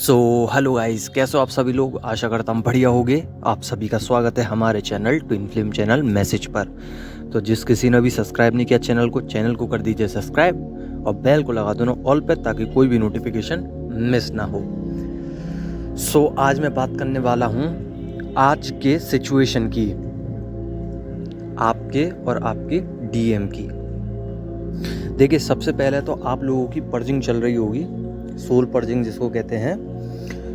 Hello guys, कैसे हो आप सभी लोग। आशा करता हूँ बढ़िया होगे। आप सभी का स्वागत है हमारे channel twin film channel message पर। तो जिस किसी ने भी सब्सक्राइब नहीं किया चैनल को कर दीजिए सब्सक्राइब और बेल को लगा दो ऑल पे, ताकि कोई भी नोटिफिकेशन मिस ना हो। आज मैं बात करने वाला हूँ आज के सिचुएशन की, आपके और आपके डीएम की। देखिए, सबसे पहले तो आप लोगों की पर्जिंग चल रही होगी, सोल पर्जिंग जिसको कहते हैं।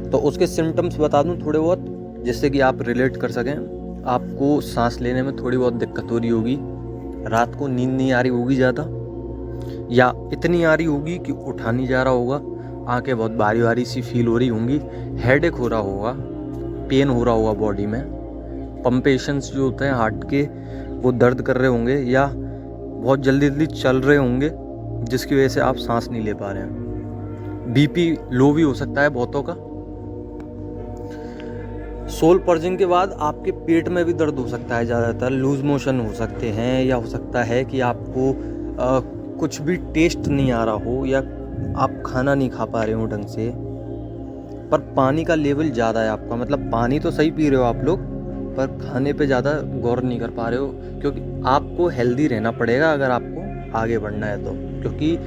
तो उसके सिम्टम्स बता दूं थोड़े बहुत, जिससे कि आप रिलेट कर सकें। आपको सांस लेने में थोड़ी बहुत दिक्कत हो रही होगी, रात को नींद नहीं आ रही होगी ज़्यादा, या इतनी आ रही होगी कि उठा नहीं जा रहा होगा, आंखें बहुत भारी भारी सी फील हो रही होंगी, हेडेक हो रहा होगा, पेन हो रहा होगा बॉडी में, पंपेशंस जो होते हैं हार्ट के वो दर्द कर रहे होंगे, या बहुत जल्दी जल्दी चल रहे होंगे जिसकी वजह से आप सांस नहीं ले पा रहे हैं। बीपी लो भी हो सकता है बहुतों का। सोल पर्जिंग के बाद आपके पेट में भी दर्द हो सकता है, ज़्यादातर लूज मोशन हो सकते हैं, या हो सकता है कि आपको कुछ भी टेस्ट नहीं आ रहा हो, या आप खाना नहीं खा पा रहे हो ढंग से। पर पानी का लेवल ज़्यादा है आपका, मतलब पानी तो सही पी रहे हो आप लोग, पर खाने पे ज़्यादा गौर नहीं कर पा रहे हो, क्योंकि आपको हेल्दी रहना पड़ेगा अगर आपको आगे बढ़ना है तो, क्योंकि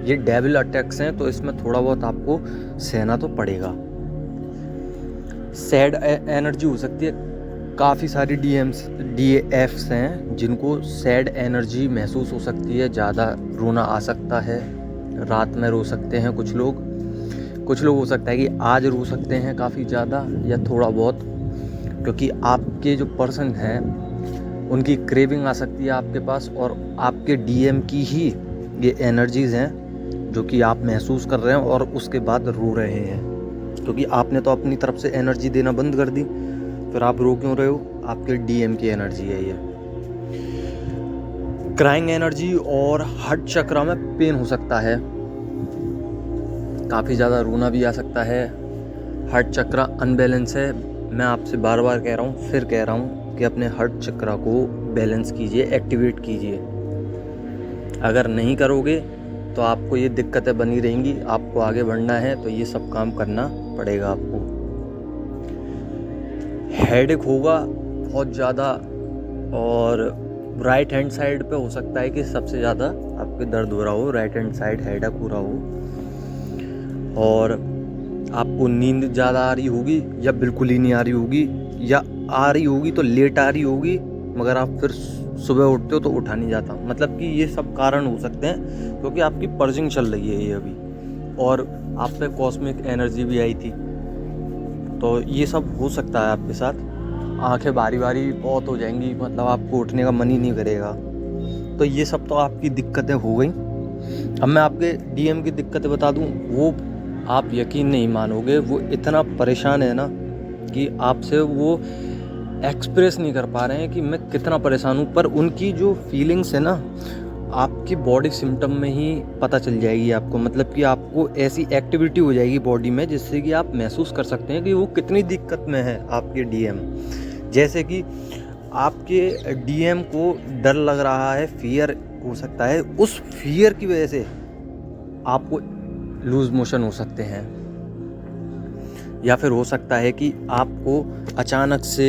ये डेविल अटैक्स हैं, तो इसमें थोड़ा बहुत आपको सहना तो पड़ेगा। सैड एनर्जी हो सकती है, काफ़ी सारी डीएफ्स हैं जिनको सैड एनर्जी महसूस हो सकती है, ज़्यादा रोना आ सकता है, रात में रो सकते हैं कुछ लोग हो सकता है कि आज रो सकते हैं काफ़ी ज़्यादा या थोड़ा बहुत, क्योंकि आपके जो पर्सन हैं उनकी क्रेविंग आ सकती है आपके पास, और आपके डीएम की ही ये एनर्जीज़ हैं जो कि आप महसूस कर रहे हैं और उसके बाद रो रहे हैं, क्योंकि आपने तो अपनी तरफ से एनर्जी देना बंद कर दी, फिर आप रो क्यों रहे हो। आपके डीएम की एनर्जी है ये। क्राइंग एनर्जी और हार्ट चक्र में पेन हो सकता है, काफ़ी ज़्यादा रोना भी आ सकता है। हार्ट चक्र अनबैलेंस है। मैं आपसे बार बार कह रहा हूँ, फिर कह रहा हूँ कि अपने हार्ट चक्र को बैलेंस कीजिए, एक्टिवेट कीजिए। अगर नहीं करोगे तो आपको ये दिक्कतें बनी रहेंगी। आपको आगे बढ़ना है तो ये सब काम करना पड़ेगा आपको। हेडेक होगा बहुत ज़्यादा, और राइट हैंड साइड पे हो सकता है कि सबसे ज़्यादा आपके दर्द हो रहा हो, राइट हैंड साइड हेडेक हो रहा हो, और आपको नींद ज़्यादा आ रही होगी या बिल्कुल ही नहीं आ रही होगी, या आ रही होगी तो लेट आ रही होगी, मगर आप फिर सुबह उठते हो तो उठा नहीं जाता। मतलब कि ये सब कारण हो सकते हैं, क्योंकि आपकी पर्जिंग चल रही है ये अभी, और आप पे कॉस्मिक एनर्जी भी आई थी, तो ये सब हो सकता है आपके साथ। आंखें बारी बारी बहुत हो जाएंगी, मतलब आपको उठने का मन ही नहीं करेगा। तो ये सब तो आपकी दिक्कतें हो गई। अब मैं आपके डीएम की दिक्कतें बता दूं, वो आप यकीन नहीं मानोगे, वो इतना परेशान है ना कि आपसे वो एक्सप्रेस नहीं कर पा रहे हैं कि मैं कितना परेशान हूँ। पर उनकी जो फीलिंग्स है ना, आपकी बॉडी सिम्टम में ही पता चल जाएगी आपको। मतलब कि आपको ऐसी एक्टिविटी हो जाएगी बॉडी में जिससे कि आप महसूस कर सकते हैं कि वो कितनी दिक्कत में है आपके डीएम। जैसे कि आपके डीएम को डर लग रहा है, फियर हो सकता है, उस फियर की वजह से आपको लूज मोशन हो सकते हैं, या फिर हो सकता है कि आपको अचानक से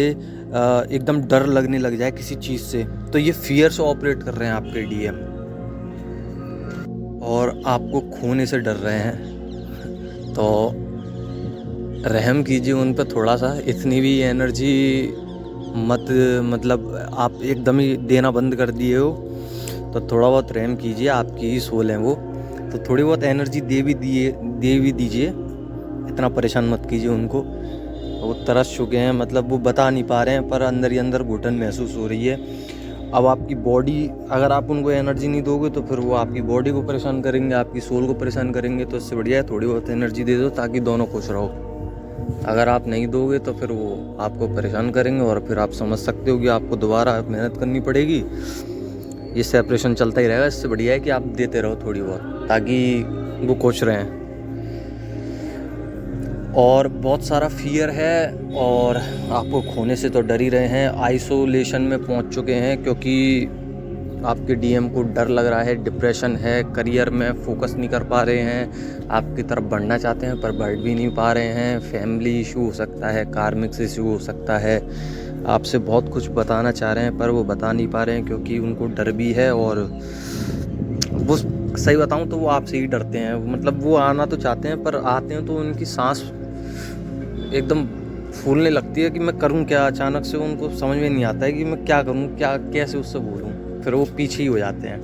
एकदम डर लगने लग जाए किसी चीज़ से। तो ये फियर से ऑपरेट कर रहे हैं आपके डीएम, और आपको खोने से डर रहे हैं। तो रहम कीजिए उन पर थोड़ा सा, इतनी भी एनर्जी मत, मतलब आप एकदम ही देना बंद कर दिए हो, तो थोड़ा बहुत रहम कीजिए, आपकी ही सोल है वो, तो थोड़ी बहुत एनर्जी दे भी दीजिए। इतना परेशान मत कीजिए उनको। वो तरस चुके हैं, मतलब वो बता नहीं पा रहे हैं, पर अंदर ही अंदर घुटन महसूस हो रही है। अब आपकी बॉडी, अगर आप उनको एनर्जी नहीं दोगे तो फिर वो आपकी बॉडी को परेशान करेंगे, आपकी सोल को परेशान करेंगे। तो इससे बढ़िया है थोड़ी बहुत एनर्जी दे दो, ताकि दोनों खुश रहो। अगर आप नहीं दोगे तो फिर वो आपको परेशान करेंगे, और फिर आप समझ सकते हो कि आपको दोबारा मेहनत करनी पड़ेगी। ये सेपरेशन चलता ही रहेगा। इससे बढ़िया है कि आप देते रहो थोड़ी बहुत, ताकि वो खुश रहें। और बहुत सारा फियर है, और आपको खोने से तो डर ही रहे हैं, आइसोलेशन में पहुंच चुके हैं, क्योंकि आपके डीएम को डर लग रहा है, डिप्रेशन है, करियर में फोकस नहीं कर पा रहे हैं, आपकी तरफ बढ़ना चाहते हैं पर बढ़ भी नहीं पा रहे हैं, फैमिली इशू हो सकता है, कार्मिक इशू हो सकता है, आपसे बहुत कुछ बताना चाह रहे हैं पर वो बता नहीं पा रहे हैं क्योंकि उनको डर भी है। और वो सही बताऊं तो वो आपसे ही डरते हैं, मतलब वो आना तो चाहते हैं पर आते हैं तो उनकी सांस एकदम फूलने लगती है कि मैं करूं क्या। अचानक से उनको समझ में नहीं आता है कि मैं क्या करूं, क्या कैसे उससे बोलूं, फिर वो पीछे ही हो जाते हैं।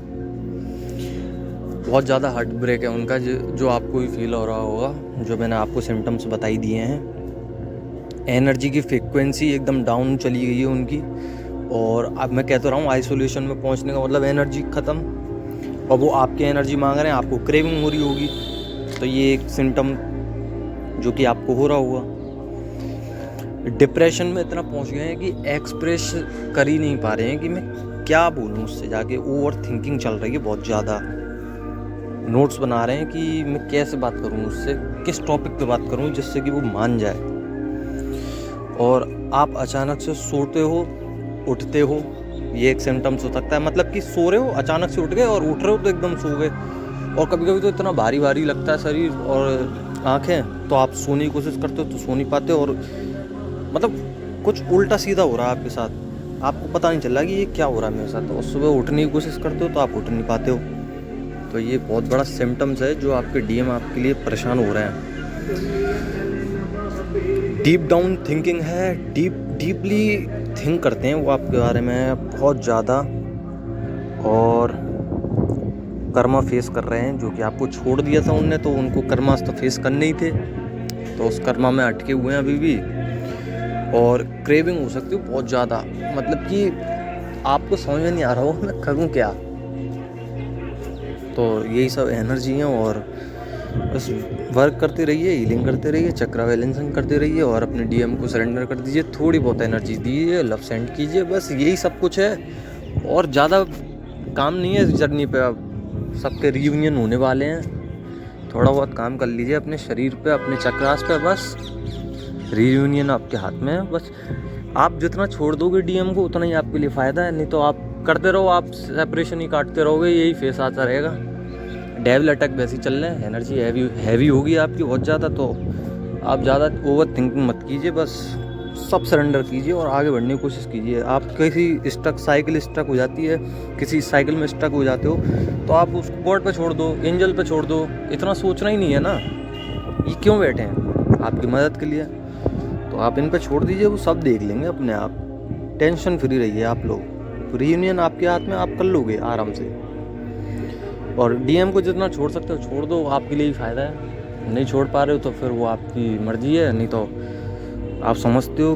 बहुत ज़्यादा हार्ट ब्रेक है उनका, जो आपको भी फील हो रहा होगा, जो मैंने आपको सिम्टम्स बताई दिए हैं। एनर्जी की फ्रिक्वेंसी एकदम डाउन चली गई है उनकी, और अब मैं कहता रहा हूँ आइसोलेशन में पहुँचने का मतलब एनर्जी ख़त्म, और वो आपकी एनर्जी मांग रहे हैं, आपको क्रेविंग हो रही होगी। तो ये एक सिम्टम जो कि आपको हो रहा होगा। डिप्रेशन में इतना पहुंच गए हैं कि एक्सप्रेस कर ही नहीं पा रहे हैं कि मैं क्या बोलूं उससे जाके। ओवर थिंकिंग चल रही है बहुत ज़्यादा, नोट्स बना रहे हैं कि मैं कैसे बात करूं उससे, किस टॉपिक पे बात करूं जिससे कि वो मान जाए। और आप अचानक से सोते हो, उठते हो, ये एक सिम्टम्स हो सकता है, मतलब कि सो रहे हो अचानक से उठ गए और उठ रहे हो तो एकदम सो गए। और कभी कभी तो इतना भारी भारी लगता है शरीर और आँखें, तो आप सोने की कोशिश करते हो तो सो नहीं पाते, और मतलब कुछ उल्टा सीधा हो रहा है आपके साथ, आपको पता नहीं चल रहा कि ये क्या हो रहा है मेरे साथ। और सुबह उठने की कोशिश करते हो तो आप उठ नहीं पाते हो। तो ये बहुत बड़ा सिम्टम्स है जो आपके डीएम आपके लिए परेशान हो रहे हैं। डीप डाउन थिंकिंग है, डीपली थिंक करते हैं वो आपके बारे में बहुत ज़्यादा, और कर्मा फेस कर रहे हैं जो कि आपको छोड़ दिया था उनने, तो उनको कर्मा तो फेस करने ही थे, तो उस कर्मा में अटके हुए हैं अभी भी। और क्रेविंग हो सकती है बहुत ज़्यादा, मतलब कि आपको समझ में नहीं आ रहा हो मैं करूं क्या। तो यही सब एनर्जी है, और बस वर्क करते रहिए, हीलिंग करते रहिए, चक्रा बैलेंसिंग करते रहिए, और अपने डीएम को सरेंडर कर दीजिए, थोड़ी बहुत एनर्जी दीजिए, लव सेंड कीजिए, बस यही सब कुछ है। और ज़्यादा काम नहीं है इस जर्नी पे। अब सबके रियूनियन होने वाले हैं, थोड़ा बहुत काम कर लीजिए अपने शरीर पे, अपने चक्रास पे, बस रियूनियन आपके हाथ में है। बस आप जितना छोड़ दोगे डीएम को उतना ही आपके लिए फ़ायदा है, नहीं तो आप करते रहो, आप सेपरेशन ही काटते रहोगे, यही फेस आता रहेगा। डेविल अटैक वैसे ही चल रहे हैं, एनर्जी हैवी होगी आपकी बहुत ज़्यादा, तो आप ज़्यादा ओवर थिंकिंग मत कीजिए, बस सब सरेंडर कीजिए और आगे बढ़ने की कोशिश कीजिए। आप किसी साइकिल स्टक हो जाती है, किसी साइकिल में स्टक हो जाते हो, तो आप उसको गॉड पे छोड़ दो, एंजल पे छोड़ दो, इतना सोचना ही नहीं है ना, ये क्यों बैठे हैं आपकी मदद के लिए। तो आप इन पे छोड़ दीजिए, वो सब देख लेंगे अपने आप, टेंशन फ्री रहिए आप लोग। रियूनियन आपके हाथ में, आप कर लोगे आराम से। और डीएम को जितना छोड़ सकते हो छोड़ दो, आपके लिए ही फ़ायदा है। नहीं छोड़ पा रहे हो तो फिर वो आपकी मर्ज़ी है, नहीं तो आप समझते हो